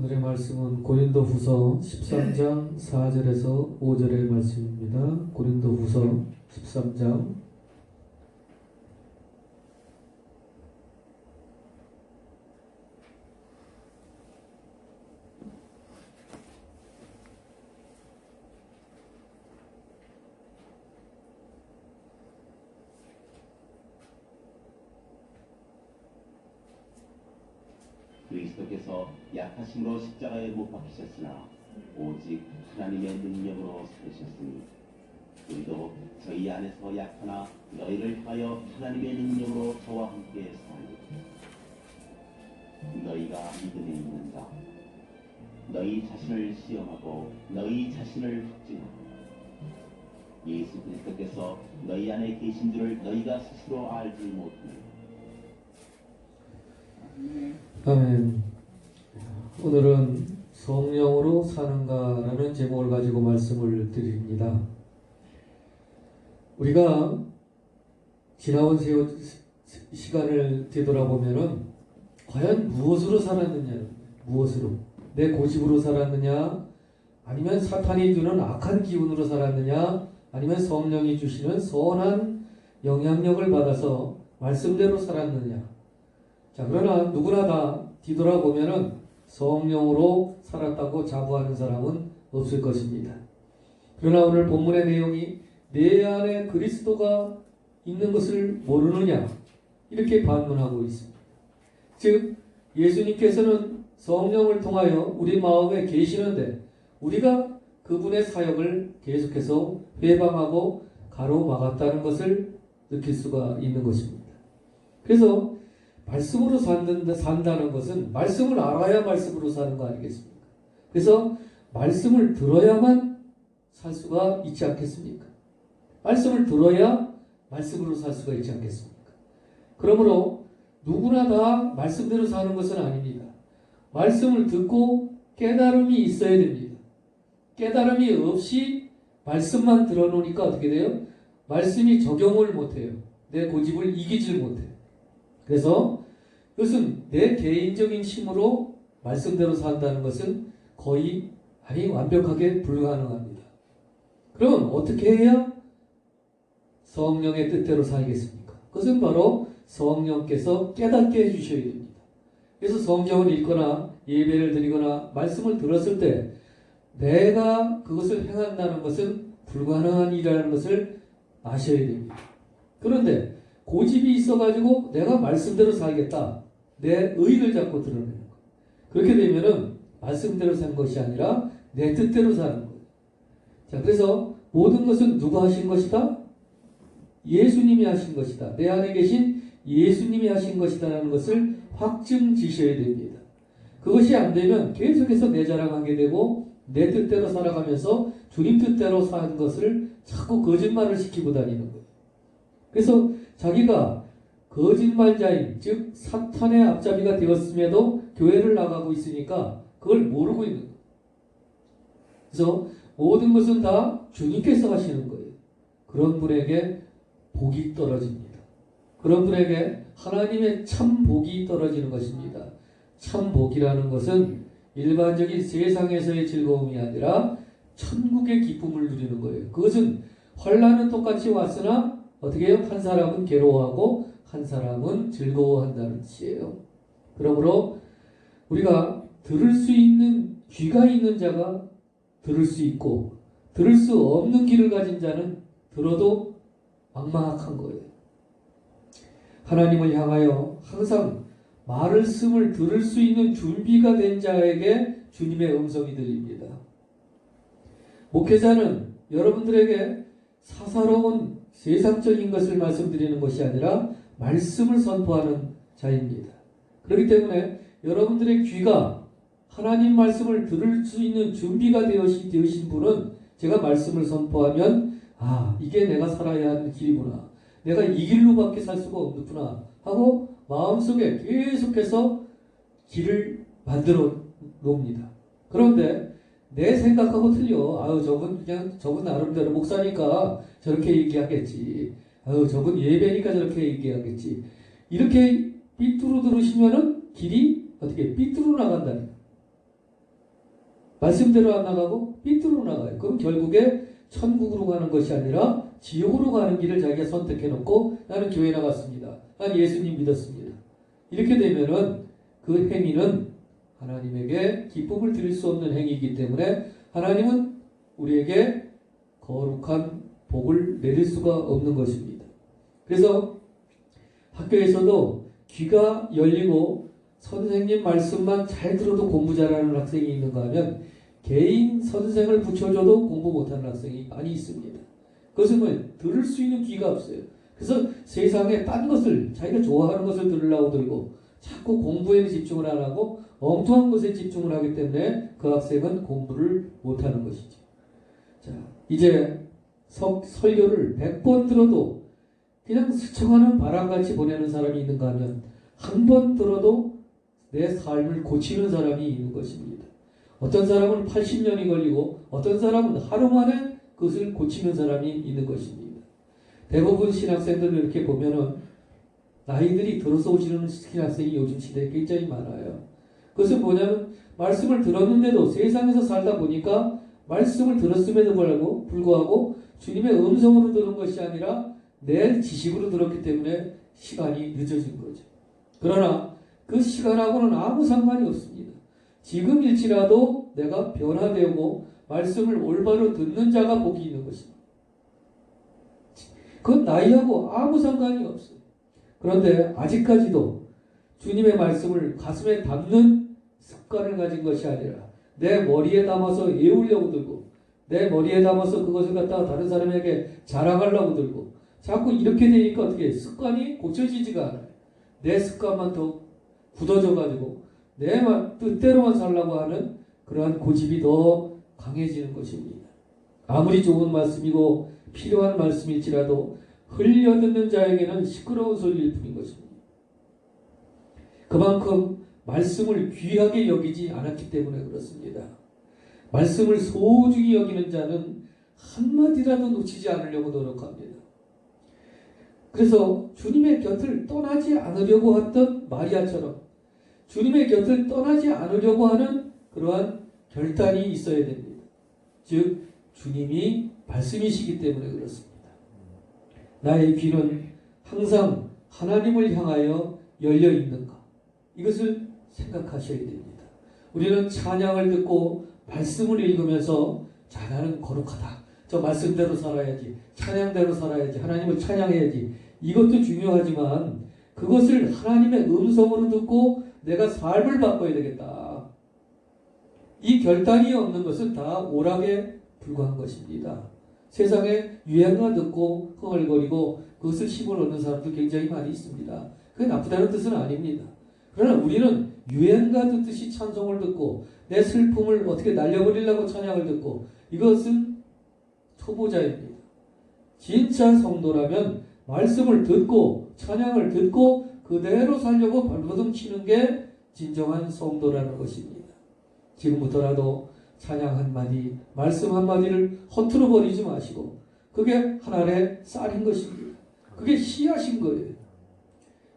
오늘의 말씀은 고린도후서 13장 4절에서 5절의 말씀입니다. 고린도후서 13장 그리스도께서 약하심으로 십자가에 못 박히셨으나 오직 하나님의 능력으로 살으셨으니 우리도 저희 안에서 약하나 너희를 하여 하나님의 능력으로 저와 함께 사니 너희가 믿음에 있는가 너희 자신을 시험하고 너희 자신을 확증하고 예수 그리스도께서 너희 안에 계신 줄을 너희가 스스로 알지 못하니 아멘. 오늘은 성령으로 사는가라는 제목을 가지고 말씀을 드립니다. 우리가 지나온 시간을 되돌아보면은 과연 무엇으로 살았느냐, 무엇으로 내 고집으로 살았느냐, 아니면 사탄이 주는 악한 기운으로 살았느냐, 아니면 성령이 주시는 선한 영향력을 받아서 말씀대로 살았느냐. 자, 그러나 누구나 다 뒤돌아보면은 성령으로 살았다고 자부하는 사람은 없을 것입니다. 그러나 오늘 본문의 내용이 내 안에 그리스도가 있는 것을 모르느냐 이렇게 반문하고 있습니다. 즉 예수님께서는 성령을 통하여 우리 마음에 계시는데 우리가 그분의 사역을 계속해서 회방하고 가로막았다는 것을 느낄 수가 있는 것입니다. 그래서 말씀으로 산다는 것은 말씀을 알아야 말씀으로 사는 거 아니겠습니까? 그래서 말씀을 들어야만 살 수가 있지 않겠습니까? 말씀을 들어야 말씀으로 살 수가 있지 않겠습니까? 그러므로 누구나 다 말씀대로 사는 것은 아닙니다. 말씀을 듣고 깨달음이 있어야 됩니다. 깨달음이 없이 말씀만 들어놓으니까 어떻게 돼요? 말씀이 적용을 못해요. 내 고집을 이기질 못해요. 그래서 이것은 내 개인적인 힘으로 말씀대로 산다는 것은 거의 완벽하게 불가능합니다. 그럼 어떻게 해야 성령의 뜻대로 살겠습니까? 그것은 바로 성령께서 깨닫게 해주셔야 됩니다. 그래서 성경을 읽거나 예배를 드리거나 말씀을 들었을 때 내가 그것을 행한다는 것은 불가능한 일이라는 것을 아셔야 됩니다. 그런데 고집이 있어가지고 내가 말씀대로 살겠다. 내 의를 잡고 드러내는 거예요. 그렇게 되면은 말씀대로 산 것이 아니라 내 뜻대로 사는 거예요. 자, 그래서 모든 것은 누가 하신 것이다? 예수님이 하신 것이다. 내 안에 계신 예수님이 하신 것이다라는 것을 확증 지셔야 됩니다. 그것이 안 되면 계속해서 내 자랑하게 되고 내 뜻대로 살아가면서 주님 뜻대로 사는 것을 자꾸 거짓말을 시키고 다니는 거예요. 그래서 자기가 거짓말자인 즉 사탄의 앞잡이가 되었음에도 교회를 나가고 있으니까 그걸 모르고 있는 거예요. 그래서 모든 것은 다 주님께서 하시는 거예요. 그런 분에게 복이 떨어집니다. 그런 분에게 하나님의 참 복이 떨어지는 것입니다. 참 복이라는 것은 일반적인 세상에서의 즐거움이 아니라 천국의 기쁨을 누리는 거예요. 그것은 환난은 똑같이 왔으나 어떻게 해요? 한 사람은 괴로워하고 한 사람은 즐거워한다는 뜻이에요. 그러므로 우리가 들을 수 있는 귀가 있는 자가 들을 수 있고 들을 수 없는 귀를 가진 자는 들어도 막막한 거예요. 하나님을 향하여 항상 말씀을 들을 수 있는 준비가 된 자에게 주님의 음성이 들립니다. 목회자는 여러분들에게 사사로운 세상적인 것을 말씀드리는 것이 아니라 말씀을 선포하는 자입니다. 그렇기 때문에 여러분들의 귀가 하나님 말씀을 들을 수 있는 준비가 되으신 분은 제가 말씀을 선포하면 이게 내가 살아야 하는 길이구나. 내가 이 길로밖에 살 수가 없구나 하고 마음속에 계속해서 길을 만들어 놓습니다. 그런데 내 생각하고 틀려. 저분 나름대로 목사니까 저렇게 얘기하겠지. 저분 예배니까 저렇게 얘기하겠지. 이렇게 삐뚤어 들으시면은 길이 어떻게 삐뚤어 나간다는 거예요. 말씀대로 안 나가고 삐뚤어 나가요. 그럼 결국에 천국으로 가는 것이 아니라 지옥으로 가는 길을 자기가 선택해 놓고 나는 교회 나갔습니다. 난 예수님 믿었습니다. 이렇게 되면은 그 행위는 하나님에게 기쁨을 드릴 수 없는 행위이기 때문에 하나님은 우리에게 거룩한 복을 내릴 수가 없는 것입니다. 그래서 학교에서도 귀가 열리고 선생님 말씀만 잘 들어도 공부 잘하는 학생이 있는가 하면 개인 선생을 붙여줘도 공부 못하는 학생이 많이 있습니다. 그것은 뭐 들을 수 있는 귀가 없어요. 그래서 세상에 딴 것을 자기가 좋아하는 것을 들으려고 들고 자꾸 공부에는 집중을 안 하고 엉뚱한 것에 집중을 하기 때문에 그 학생은 공부를 못하는 것이죠. 자, 이제 설교를 100번 들어도 그냥 스쳐가는 바람같이 보내는 사람이 있는가 하면 한 번 들어도 내 삶을 고치는 사람이 있는 것입니다. 어떤 사람은 80년이 걸리고 어떤 사람은 하루 만에 그것을 고치는 사람이 있는 것입니다. 대부분 신학생들을 이렇게 보면은 나이들이 들어서 오시는 신학생이 요즘 시대에 굉장히 많아요. 그것은 뭐냐면 말씀을 들었는데도 세상에서 살다 보니까 말씀을 들었음에도 불구하고 주님의 음성으로 들은 것이 아니라 내 지식으로 들었기 때문에 시간이 늦어진 거죠. 그러나 그 시간하고는 아무 상관이 없습니다. 지금일지라도 내가 변화되고 말씀을 올바로 듣는 자가 복이 있는 것입니다. 그건 나이하고 아무 상관이 없어요. 그런데 아직까지도 주님의 말씀을 가슴에 담는 습관을 가진 것이 아니라 내 머리에 담아서 외우려고 들고 내 머리에 담아서 그것을 갖다가 다른 사람에게 자랑하려고 들고 자꾸 이렇게 되니까 어떻게 습관이 고쳐지지가 않아요. 내 습관만 더 굳어져 가지고 내 뜻대로만 살려고 하는 그러한 고집이 더 강해지는 것입니다. 아무리 좋은 말씀이고 필요한 말씀일지라도 흘려듣는 자에게는 시끄러운 소리일 뿐인 것입니다. 그만큼 말씀을 귀하게 여기지 않았기 때문에 그렇습니다. 말씀을 소중히 여기는 자는 한마디라도 놓치지 않으려고 노력합니다. 그래서 주님의 곁을 떠나지 않으려고 했던 마리아처럼 주님의 곁을 떠나지 않으려고 하는 그러한 결단이 있어야 됩니다. 즉 주님이 말씀이시기 때문에 그렇습니다. 나의 귀는 항상 하나님을 향하여 열려 있는가? 이것을 생각하셔야 됩니다. 우리는 찬양을 듣고 말씀을 읽으면서 자, 나는 거룩하다. 저 말씀대로 살아야지. 찬양대로 살아야지. 하나님을 찬양해야지. 이것도 중요하지만 그것을 하나님의 음성으로 듣고 내가 삶을 바꿔야 되겠다. 이 결단이 없는 것은 다 오락에 불과한 것입니다. 세상에 유행가 듣고 흥얼거리고 그것을 힘을 얻는 사람도 굉장히 많이 있습니다. 그게 나쁘다는 뜻은 아닙니다. 그러나 우리는 유행가 듣듯이 찬송을 듣고 내 슬픔을 어떻게 날려버리려고 찬양을 듣고 이것은 초보자입니다. 진짜 성도라면 말씀을 듣고 찬양을 듣고 그대로 살려고 발버둥 치는 게 진정한 성도라는 것입니다. 지금부터라도 찬양 한마디, 말씀 한마디를 허투루 버리지 마시고 그게 하나의 쌀인 것입니다. 그게 씨앗인 거예요.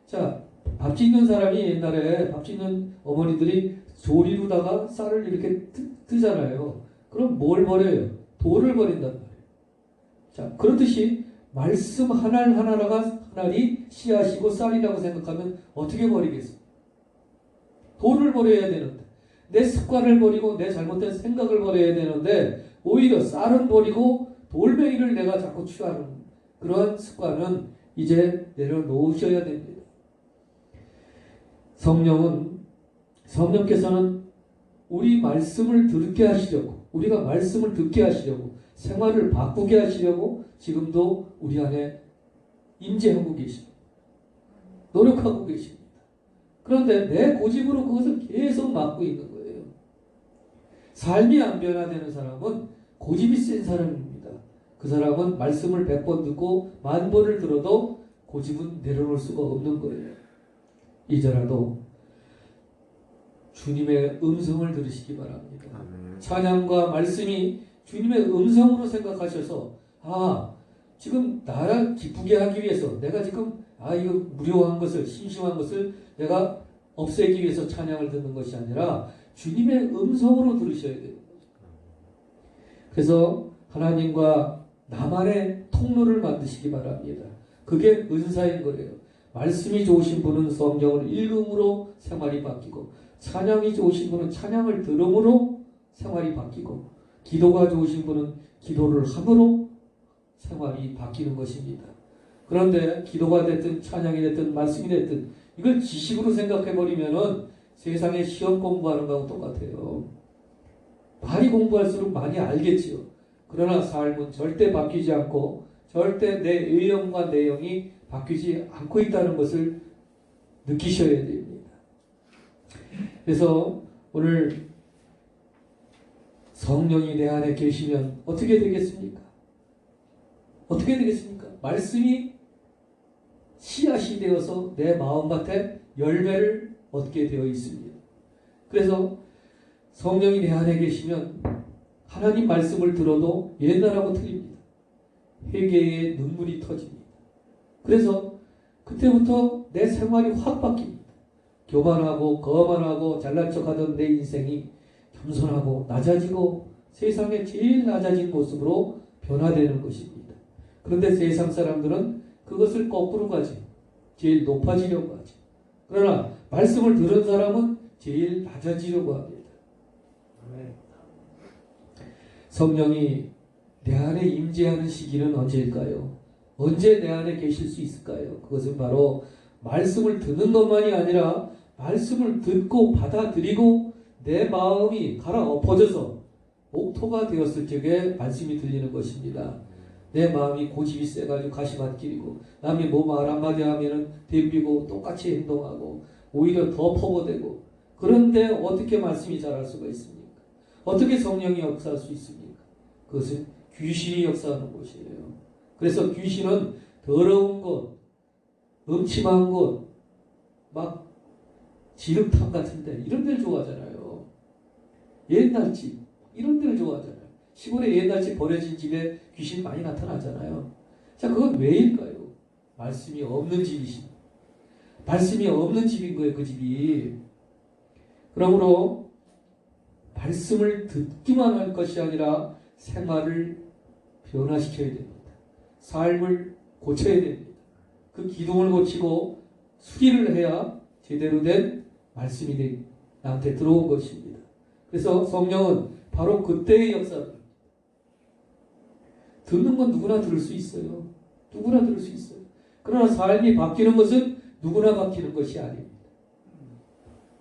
자, 밥 짓는 사람이 옛날에 밥 짓는 어머니들이 조리로다가 쌀을 이렇게 뜨잖아요. 그럼 뭘 버려요? 돌을 버린단 말이에요. 자, 그렇듯이 말씀 하나하나가 씨앗이고 쌀이라고 생각하면 어떻게 버리겠어요? 돌을 버려야 되는데 내 습관을 버리고 내 잘못된 생각을 버려야 되는데 오히려 쌀은 버리고 돌멩이를 내가 자꾸 취하는 그러한 습관은 이제 내려놓으셔야 됩니다. 성령께서는 우리 말씀을 듣게 하시려고 우리가 말씀을 듣게 하시려고 생활을 바꾸게 하시려고 지금도 우리 안에 임재하고 계십니다. 노력하고 계십니다. 그런데 내 고집으로 그것을 계속 막고 있는 거예요. 삶이 안 변화되는 사람은 고집이 센 사람입니다. 그 사람은 말씀을 100번 듣고 10,000번을 들어도 고집은 내려놓을 수가 없는 거예요. 이제라도 주님의 음성을 들으시기 바랍니다. 찬양과 말씀이 주님의 음성으로 생각하셔서 지금 나를 기쁘게 하기 위해서 내가 지금 이거 무료한 것을 심심한 것을 내가 없애기 위해서 찬양을 듣는 것이 아니라 주님의 음성으로 들으셔야 돼요. 그래서 하나님과 나만의 통로를 만드시기 바랍니다. 그게 은사인 거예요. 말씀이 좋으신 분은 성경을 읽음으로 생활이 바뀌고, 찬양이 좋으신 분은 찬양을 들음으로 생활이 바뀌고, 기도가 좋으신 분은 기도를 함으로 생활이 바뀌는 것입니다. 그런데 기도가 됐든 찬양이 됐든 말씀이 됐든 이걸 지식으로 생각해버리면은 세상에 시험 공부하는 거하고 똑같아요. 많이 공부할수록 많이 알겠지요. 그러나 삶은 절대 바뀌지 않고 절대 내 의령과 내용이 바뀌지 않고 있다는 것을 느끼셔야 됩니다. 그래서 오늘 성령이 내 안에 계시면 어떻게 되겠습니까? 어떻게 되겠습니까? 말씀이 씨앗이 되어서 내 마음밭에 열매를 얻게 되어 있습니다. 그래서 성령이 내 안에 계시면 하나님 말씀을 들어도 옛날하고 틀립니다. 회개의 눈물이 터집니다. 그래서 그때부터 내 생활이 확 바뀝니다. 교만하고 거만하고 잘난 척하던 내 인생이 겸손하고 낮아지고 세상에 제일 낮아진 모습으로 변화되는 것입니다. 그런데 세상 사람들은 그것을 거꾸로 가지. 제일 높아지려고 하죠. 그러나 말씀을 들은 사람은 제일 낮아지려고 합니다. 성령이 내 안에 임재하는 시기는 언제일까요? 언제 내 안에 계실 수 있을까요? 그것은 바로 말씀을 듣는 것만이 아니라 말씀을 듣고 받아들이고 내 마음이 갈아엎어져서 옥토가 되었을 적에 말씀이 들리는 것입니다. 내 마음이 고집이 세가지고 가시밭길이고 남이 뭐 말 한마디 하면은 덤비고 똑같이 행동하고 오히려 더 퍼버대고, 그런데 어떻게 말씀이 자랄 수가 있습니까? 어떻게 성령이 역사할 수 있습니까? 그것은 귀신이 역사하는 곳이에요. 그래서 귀신은 더러운 곳, 음침한 곳, 막 지름탑 같은데 이런 데를 좋아하잖아요. 옛날 집 이런 데를 좋아하잖아요. 시골에 옛날 집 버려진 집에 귀신 많이 나타나잖아요. 자, 그건 왜일까요? 말씀이 없는 집이십니다. 말씀이 없는 집인 거예요, 그 집이. 그러므로 말씀을 듣기만 할 것이 아니라 생활을 변화시켜야 됩니다. 삶을 고쳐야 됩니다. 그 기둥을 고치고 수리를 해야 제대로 된 말씀이 나한테 들어온 것입니다. 그래서 성령은 바로 그때의 역사입니다. 듣는 건 누구나 들을 수 있어요. 누구나 들을 수 있어요. 그러나 삶이 바뀌는 것은 누구나 바뀌는 것이 아닙니다.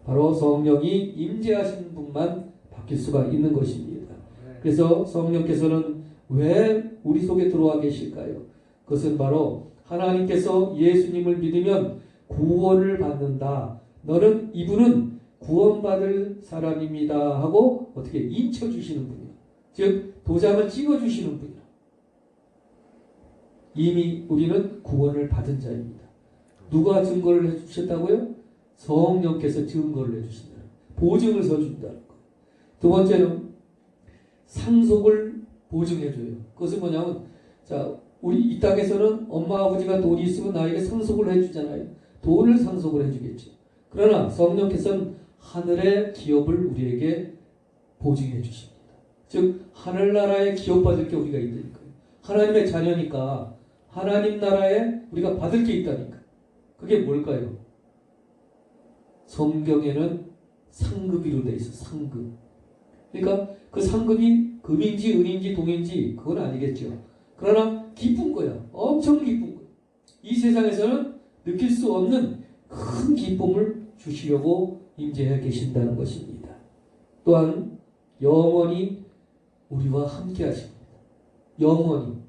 바로 성령이 임재하신 분만 바뀔 수가 있는 것입니다. 그래서 성령께서는 왜 우리 속에 들어와 계실까요? 그것은 바로 하나님께서 예수님을 믿으면 구원을 받는다. 이분은 구원받을 사람입니다 하고 어떻게 인쳐주시는 분이에요. 즉 도장을 찍어주시는 분이에요. 이미 우리는 구원을 받은 자입니다. 누가 증거를 해주셨다고요? 성령께서 증거를 해주신다. 보증을 서준다는 것. 두 번째는 상속을 보증해줘요. 그것은 뭐냐면, 자, 우리 이 땅에서는 엄마 아버지가 돈이 있으면 나에게 상속을 해주잖아요. 돈을 상속을 해주겠죠. 그러나 성령께서는 하늘의 기업을 우리에게 보증해 주십니다. 즉 하늘나라에 기업받을 게 우리가 있다니까요. 하나님의 자녀니까 하나님 나라에 우리가 받을 게 있다니까. 그게 뭘까요? 성경에는 상급이로 되어 있어. 상급. 그러니까 그 상급이 금인지 은인지 동인지 그건 아니겠죠. 그러나 기쁜 거야. 엄청 기쁜 거야. 이 세상에서는 느낄 수 없는 큰 기쁨을 주시려고 임재해 계신다는 것입니다. 또한 영원히 우리와 함께 하십니다. 영원히.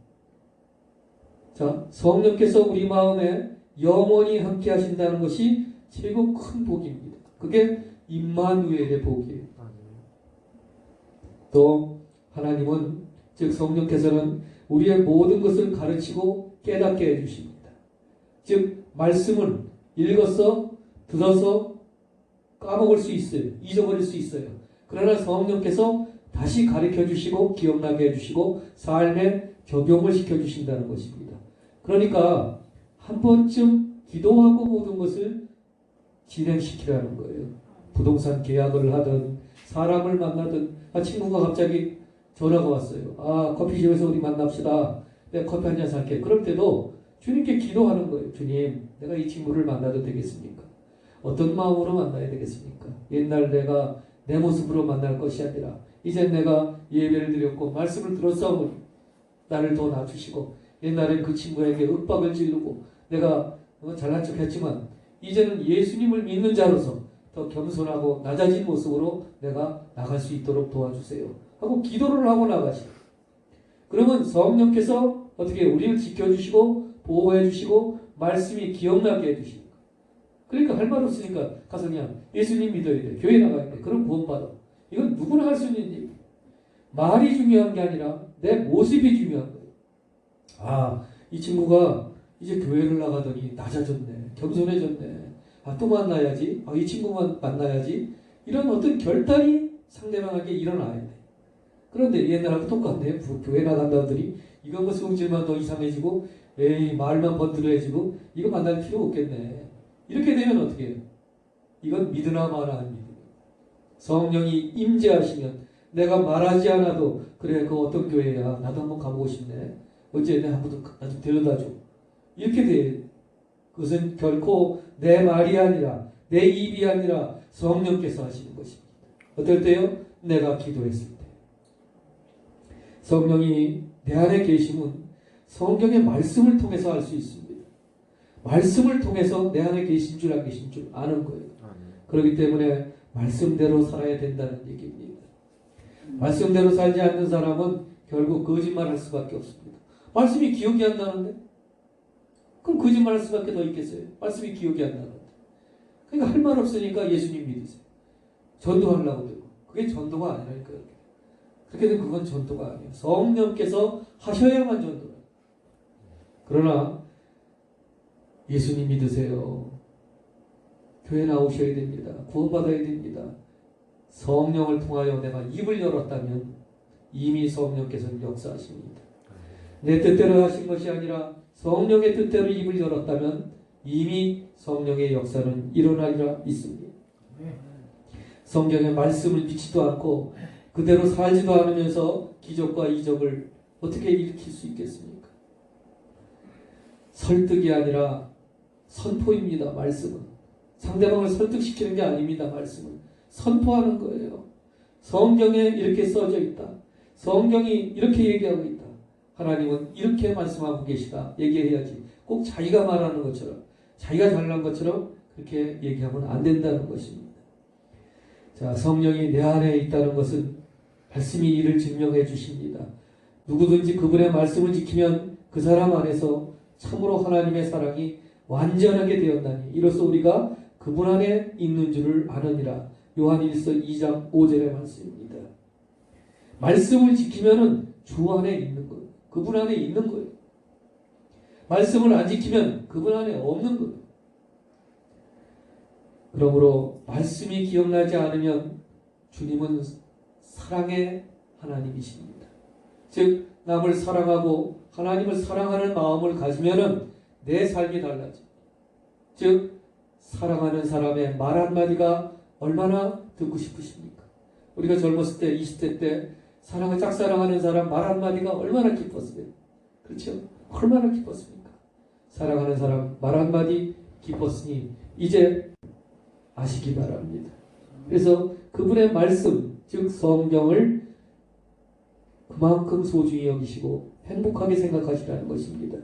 자, 성령께서 우리 마음에 영원히 함께 하신다는 것이 최고 큰 복입니다. 그게 임마누엘의 복이에요. 또 하나님은, 즉 성령께서는 우리의 모든 것을 가르치고 깨닫게 해주십니다. 즉 말씀을 읽어서 들어서 까먹을 수 있어요. 잊어버릴 수 있어요. 그러나 성령께서 다시 가르쳐 주시고 기억나게 해주시고 삶에 적용을 시켜주신다는 것입니다. 그러니까 한 번쯤 기도하고 모든 것을 진행시키라는 거예요. 부동산 계약을 하든 사람을 만나든, 친구가 갑자기 전화가 왔어요. 아, 커피숍에서 우리 만납시다. 내가 커피 한 잔 살게. 그럴 때도 주님께 기도하는 거예요. 주님, 내가 이 친구를 만나도 되겠습니까? 어떤 마음으로 만나야 되겠습니까? 옛날 내가 내 모습으로 만날 것이 아니라 이제 내가 예배를 드렸고 말씀을 들었사오니 나를 더 낮추시고, 옛날엔 그 친구에게 윽박을 지르고 내가 잘난 척 했지만 이제는 예수님을 믿는 자로서 더 겸손하고 낮아진 모습으로 내가 나갈 수 있도록 도와주세요 하고 기도를 하고 나가시고, 그러면 성령께서 어떻게 우리를 지켜주시고 보호해주시고 말씀이 기억나게 해주시고, 그러니까 할 말 없으니까 가서 그냥 예수님 믿어야 돼, 교회 나가야 돼, 그럼 구원받아. 이건 누구나 할 수 있는 얘기. 말이 중요한 게 아니라 내 모습이 중요한 거예요. 아, 이 친구가 이제 교회를 나가더니 낮아졌네, 겸손해졌네, 아, 또 만나야지, 아, 이 친구만 만나야지, 이런 어떤 결단이 상대방에게 일어나야 돼. 그런데 옛날하고 똑같네. 교회 나간다더니 이거 뭐 성질만 더 이상해지고, 에이, 말만 번들어지고, 이거 만날 필요 없겠네. 이렇게 되면 어떻게 해요? 이건 믿으나 마나 하는 믿음. 성령이 임재하시면 내가 말하지 않아도 그래, 그 어떤 교회야, 나도 한번 가보고 싶네, 언제 내 한번 나 좀 데려다줘, 이렇게 돼. 그것은 결코 내 말이 아니라 내 입이 아니라 성령께서 하시는 것입니다. 어떨 때요? 내가 기도했을 때. 성령이 내 안에 계시면 성경의 말씀을 통해서 알 수 있습니다. 말씀을 통해서 내 안에 계신 줄 안 계신 줄 아는 거예요. 그렇기 때문에 말씀대로 살아야 된다는 얘기입니다. 말씀대로 살지 않는 사람은 결국 거짓말할 수밖에 없습니다. 말씀이 기억이 안 나는데? 그럼 거짓말할 수밖에 더 있겠어요? 말씀이 기억이 안 나는데. 그러니까 할 말 없으니까 예수님 믿으세요. 전도하려고 되고. 그게 전도가 아니라니까요. 그렇게 되면 그건 전도가 아니에요. 성령께서 하셔야만 전도예요. 그러나 예수님 믿으세요. 교회 나오셔야 됩니다. 구원받아야 됩니다. 성령을 통하여 내가 입을 열었다면 이미 성령께서는 역사하십니다. 내 뜻대로 하신 것이 아니라 성령의 뜻대로 입을 열었다면 이미 성령의 역사는 일어나리라 믿습니다. 성경의 말씀을 믿지도 않고 그대로 살지도 않으면서 기적과 이적을 어떻게 일으킬 수 있겠습니까? 설득이 아니라 선포입니다. 말씀은 상대방을 설득시키는 게 아닙니다. 말씀은 선포하는 거예요. 성경에 이렇게 써져 있다, 성경이 이렇게 얘기하고 있다, 하나님은 이렇게 말씀하고 계시다 얘기해야지, 꼭 자기가 말하는 것처럼 자기가 잘난 것처럼 그렇게 얘기하면 안 된다는 것입니다. 자, 성령이 내 안에 있다는 것은 말씀이 이를 증명해 주십니다. 누구든지 그분의 말씀을 지키면 그 사람 안에서 참으로 하나님의 사랑이 완전하게 되었나니 이로써 우리가 그분 안에 있는 줄을 아느니라. 요한일서 2장 5절의 말씀입니다. 말씀을 지키면은 주 안에 있는 거예요. 그분 안에 있는 거예요. 말씀을 안 지키면 그분 안에 없는 거예요. 그러므로 말씀이 기억나지 않으면 주님은 사랑의 하나님이십니다. 즉 남을 사랑하고 하나님을 사랑하는 마음을 가지면은 내 삶이 달라져. 즉 사랑하는 사람의 말 한마디가 얼마나 듣고 싶으십니까? 우리가 젊었을 때 20대 때 짝사랑하는 사람 말 한마디가 얼마나 기뻤어요. 그렇죠? 얼마나 기뻤습니까? 사랑하는 사람 말 한마디 기뻤으니 이제 아시기 바랍니다. 그래서 그분의 말씀, 즉 성경을 그만큼 소중히 여기시고 행복하게 생각하시라는 것입니다.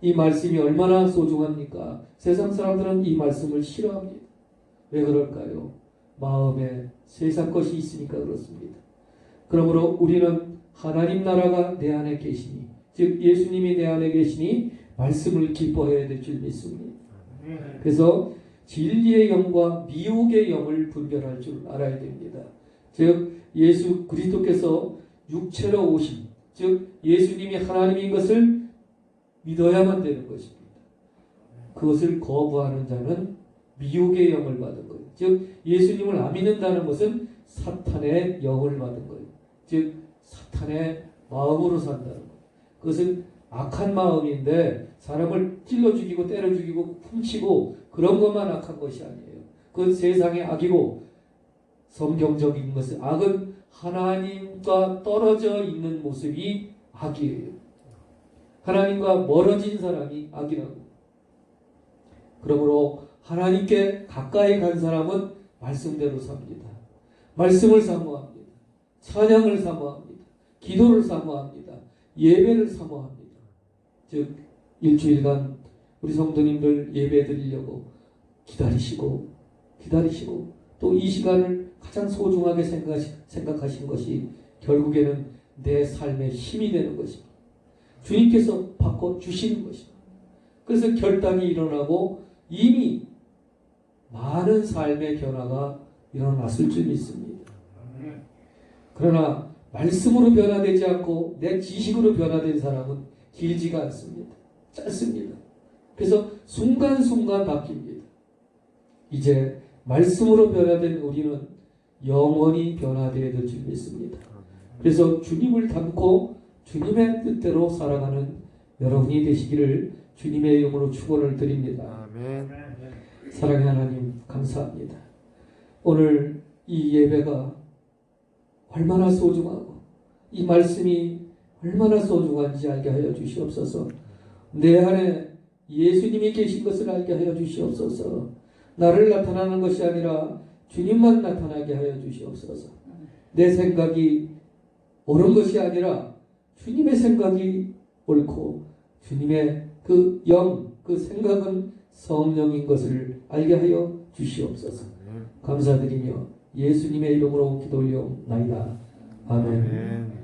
이 말씀이 얼마나 소중합니까? 세상 사람들은 이 말씀을 싫어합니다. 왜 그럴까요? 마음에 세상 것이 있으니까 그렇습니다. 그러므로 우리는 하나님 나라가 내 안에 계시니, 즉 예수님이 내 안에 계시니 말씀을 기뻐해야 될 줄 믿습니다. 그래서 진리의 영과 미혹의 영을 분별할 줄 알아야 됩니다. 즉 예수 그리스도께서 육체로 오신, 즉 예수님이 하나님인 것을 믿어야만 되는 것입니다. 그것을 거부하는 자는 미혹의 영을 받은 거예요. 즉 예수님을 안 믿는다는 것은 사탄의 영을 받은 거예요. 즉 사탄의 마음으로 산다는 거예요. 그것은 악한 마음인데 사람을 찔러 죽이고 때려 죽이고 훔치고 그런 것만 악한 것이 아니에요. 그건 세상의 악이고 성경적인 것은 악은 하나님과 떨어져 있는 모습이 악이에요. 하나님과 멀어진 사람이 악이라고. 그러므로 하나님께 가까이 간 사람은 말씀대로 삽니다. 말씀을 사모합니다. 찬양을 사모합니다. 기도를 사모합니다. 예배를 사모합니다. 즉 일주일간 우리 성도님들 예배 드리려고 기다리시고 또 이 시간을 가장 소중하게 생각하신 것이 결국에는 내 삶의 힘이 되는 것입니다. 주님께서 바꿔주시는 것입니다. 그래서 결단이 일어나고 이미 많은 삶의 변화가 일어났을 줄 믿습니다. 그러나 말씀으로 변화되지 않고 내 지식으로 변화된 사람은 길지가 않습니다. 짧습니다. 그래서 순간순간 바뀝니다. 이제 말씀으로 변화된 우리는 영원히 변화되어야 될 줄 믿습니다. 그래서 주님을 닮고 주님의 뜻대로 살아가는 여러분이 되시기를 주님의 이름으로 축원을 드립니다. 아멘. 사랑의 하나님 감사합니다. 오늘 이 예배가 얼마나 소중하고 이 말씀이 얼마나 소중한지 알게 하여 주시옵소서. 내 안에 예수님이 계신 것을 알게 하여 주시옵소서. 나를 나타나는 것이 아니라 주님만 나타나게 하여 주시옵소서. 내 생각이 옳은 것이 아니라 주님의 생각이 옳고 주님의 그 영, 그 생각은 성령인 것을 알게 하여 주시옵소서. 감사드리며 예수님의 이름으로 기도 올려옵나이다. 아멘.